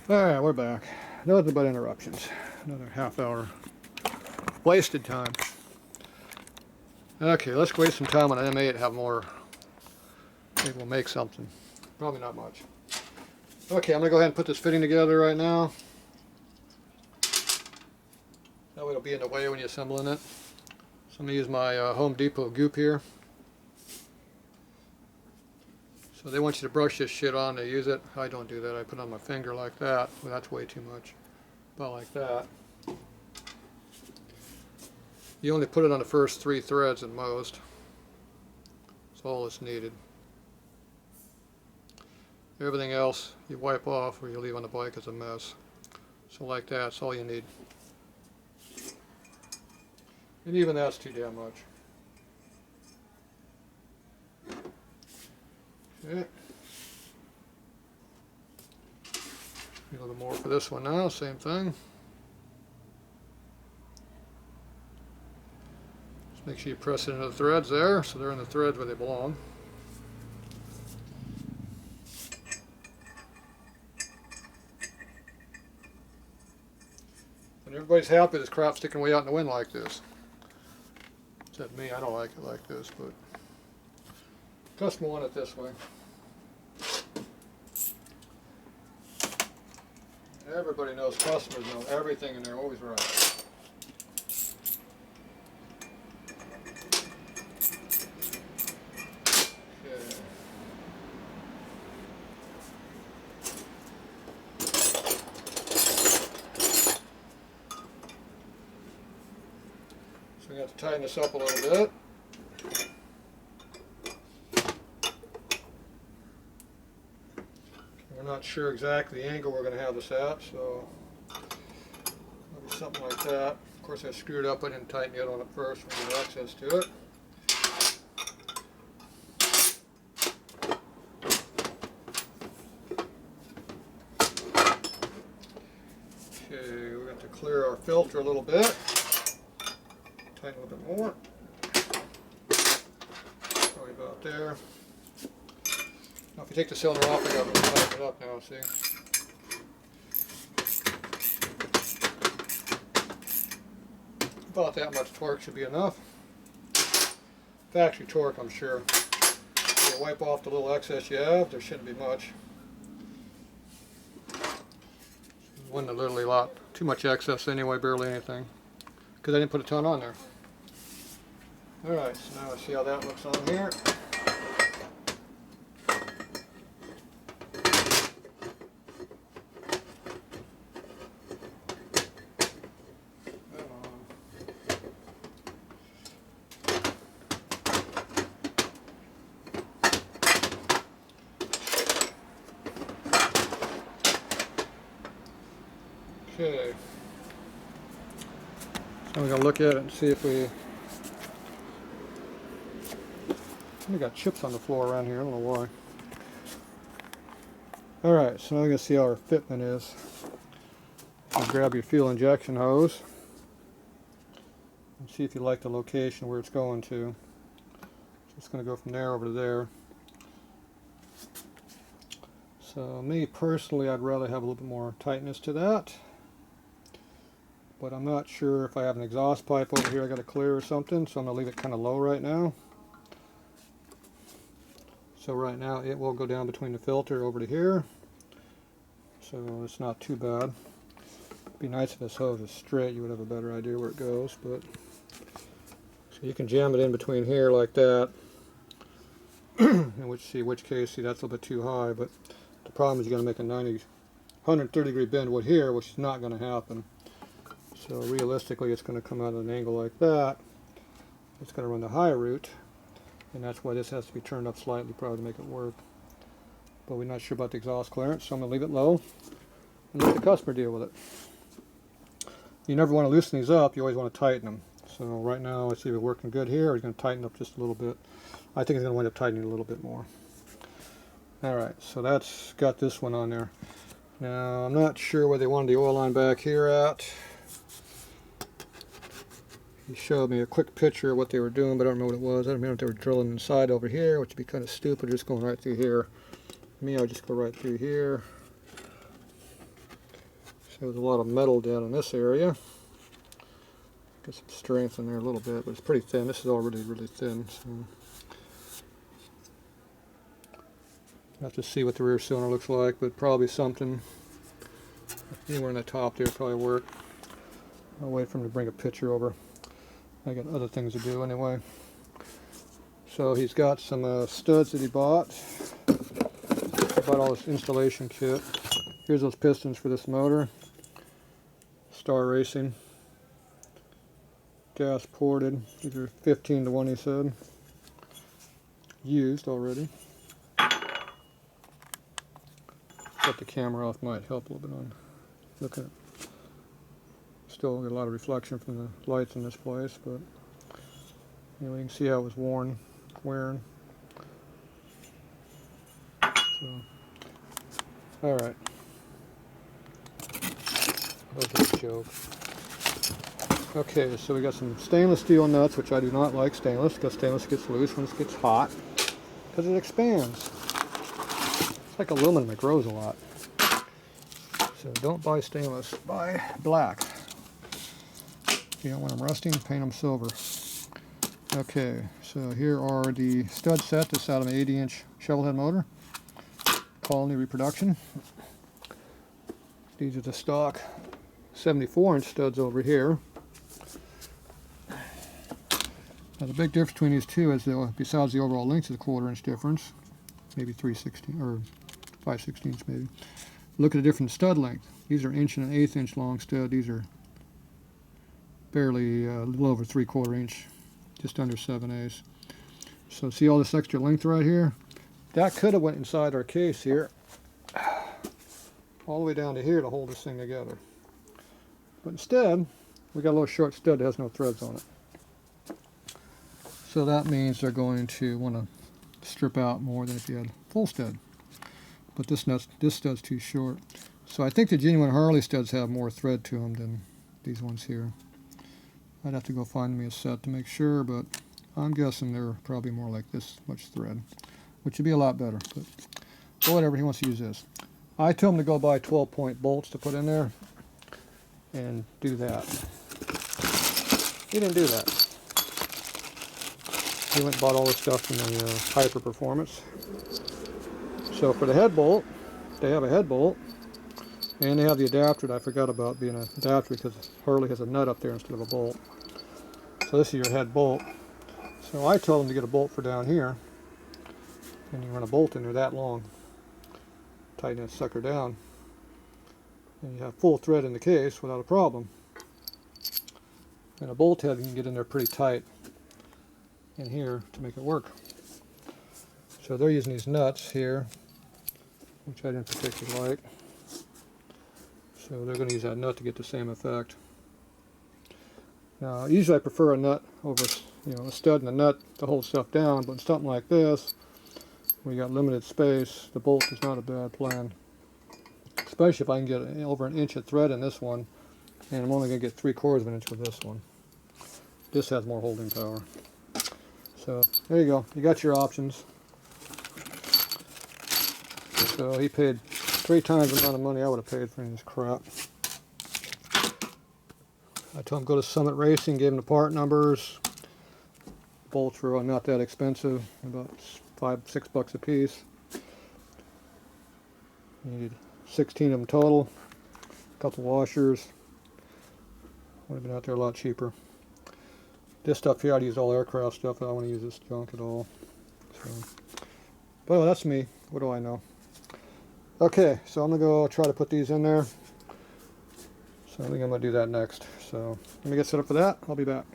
Alright, we're back. Nothing but interruptions. Another half hour wasted time. Okay, let's waste some time on an M8 and have more. Maybe we'll make something. Probably not much. Okay, I'm going to go ahead and put this fitting together right now. That way it'll be in the way when you're assembling it. So I'm going to use my Home Depot goop here. So they want you to brush this shit on to use it. I don't do that. I put it on my finger like that. Well, that's way too much. About like that. You only put it on the first 3 threads at most. That's all that's needed. Everything else you wipe off or you leave on the bike as a mess. So like that, that's all you need. And even that's too damn much. Okay. A little more for this one now, same thing. Just make sure you press it into the threads there, so they're in the threads where they belong. And everybody's happy this crap's sticking way out in the wind like this. Except me, I don't like it like this, but customer want it this way. Everybody knows customers know everything and they're always right. Okay. So we have to tighten this up a little bit. We're not sure exactly the angle we're going to have this at, so maybe something like that. Of course, I screwed up. I didn't tighten the other one up first. We get access to it. Okay, we got to clear our filter a little bit. Tighten a little bit more. Probably about there. Now, if you take the cylinder off, I got to tighten it up now, see? About that much torque should be enough. Factory torque, I'm sure. You wipe off the little excess you have, there shouldn't be much. Wasn't literally a lot, too much excess anyway, barely anything. Because I didn't put a ton on there. Alright, so now let's see how that looks on here. Okay, so we're going to look at it and see if we got chips on the floor around here, I don't know why. Alright, so now we're going to see how our fitment is. So grab your fuel injection hose and see if you like the location where it's going to. So it's going to go from there over to there. So me personally, I'd rather have a little bit more tightness to that. But I'm not sure if I have an exhaust pipe over here I got to clear or something, so I'm going to leave it kind of low right now. So right now it will go down between the filter over to here. So it's not too bad. It'd be nice if this hose is straight, you would have a better idea where it goes. But so you can jam it in between here like that. In which case, see, that's a little bit too high, but the problem is you're going to make a 130 degree bend wood here, which is not going to happen. So realistically, it's going to come out at an angle like that. It's going to run the high route, and that's why this has to be turned up slightly probably to make it work. But we're not sure about the exhaust clearance, so I'm going to leave it low and let the customer deal with it. You never want to loosen these up, you always want to tighten them. So right now, let's see if it's working good here. He's going to tighten up just a little bit. I think it's going to wind up tightening a little bit more. Alright, so that's got this one on there. Now, I'm not sure where they wanted the oil line back here at. He showed me a quick picture of what they were doing, but I don't remember what it was. I don't remember if they were drilling inside over here, which would be kind of stupid, just going right through here. Me, I would just go right through here. There's a lot of metal down in this area. Get some strength in there a little bit, but it's pretty thin. This is already really thin. So I'll have to see what the rear cylinder looks like, but probably something anywhere in the top there probably work. I'll wait for him to bring a picture over. I got other things to do anyway. So he's got some studs that he bought. He bought all this installation kit. Here's those pistons for this motor. Star Racing. Gas ported. These are 15 to 1, he said. Used already. Shut the camera off might help a little bit on looking at. Still get a lot of reflection from the lights in this place, but anyway, you can see how it was wearing. So, all right. That was a joke. Okay, so we got some stainless steel nuts, which I do not like stainless, because stainless gets loose when it gets hot, because it expands. It's like aluminum, it grows a lot. So don't buy stainless, buy black. If you don't want them rusting, paint them silver. Okay, so here are the stud set. This is out of an 80-inch shovelhead motor. Colony reproduction. These are the stock 74-inch studs over here. Now the big difference between these two is, besides the overall length of the 1/4 inch difference, maybe 3/16 or 5/16 maybe. Look at the different stud length. These are 1 and 1/8 inch long stud. These are barely a little over 3/4 inch, just under 7/8. So see all this extra length right here? That could have went inside our case here, all the way down to here to hold this thing together. But instead, we got a little short stud that has no threads on it. So that means they're going to want to strip out more than if you had full stud. But this stud's too short. So I think the genuine Harley studs have more thread to them than these ones here. I'd have to go find me a set to make sure, but I'm guessing they're probably more like this much thread, which would be a lot better. But whatever, he wants to use this. I told him to go buy 12-point bolts to put in there and do that. He didn't do that. He went and bought all the stuff from the hyperformance. So for the head bolt, they have a head bolt, and they have the adapter that I forgot about being an adapter because Harley has a nut up there instead of a bolt. So this is your head bolt. So I told him to get a bolt for down here, and you run a bolt in there that long. Tighten that sucker down, and you have full thread in the case without a problem. And a bolt head can get in there pretty tight in here to make it work. So they're using these nuts here, which I didn't particularly like. So they're going to use that nut to get the same effect. Now, usually I prefer a nut over, a stud and a nut to hold stuff down, but in something like this, where you got limited space, the bolt is not a bad plan. Especially if I can get over 1 inch of thread in this one, and I'm only going to get 3/4 of an inch with this one. This has more holding power. So there you go. You got your options. So he paid 3 times the amount of money I would have paid for any of this crap. I told him to go to Summit Racing, gave him the part numbers. Bolts were not that expensive, about $5-6 a piece. You need 16 of them total. A couple washers. Would have been out there a lot cheaper. This stuff here, I'd use all aircraft stuff. I don't want to use this junk at all. So, but well, that's me. What do I know? Okay, so I'm going to go try to put these in there. So I think I'm going to do that next. So let me get set up for that. I'll be back.